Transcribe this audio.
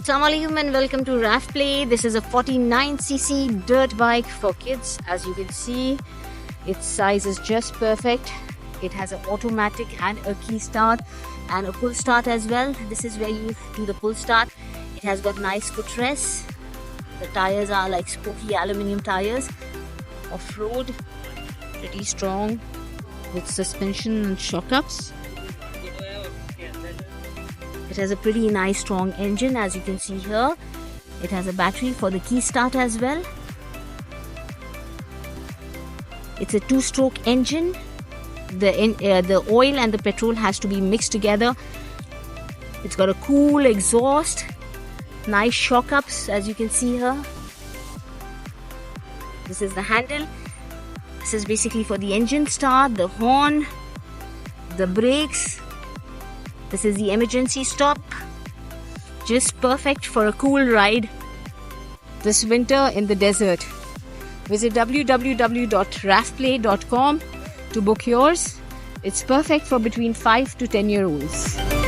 Assalamualaikum and welcome to Rafplay. This is a 49cc dirt bike for kids. As you can see, its size is just perfect. It has an automatic and a key start and a pull start as well. This is where you do the pull start. It has got nice footrest. The tires are like spokey aluminium tires. Off-road, pretty strong with suspension and shock ups. It has a pretty nice strong engine, as you can see here. It has a battery for the key start as well. It's a 2-stroke engine. The oil and the petrol has to be mixed together. It's got a cool exhaust, nice shock ups, as you can see here. This is the handle. This is basically for the engine start, the horn, the brakes. This is the emergency stop. Just perfect for a cool ride this winter in the desert. Visit www.rafplay.com to book yours. It's perfect for between 5 to 10-year-olds.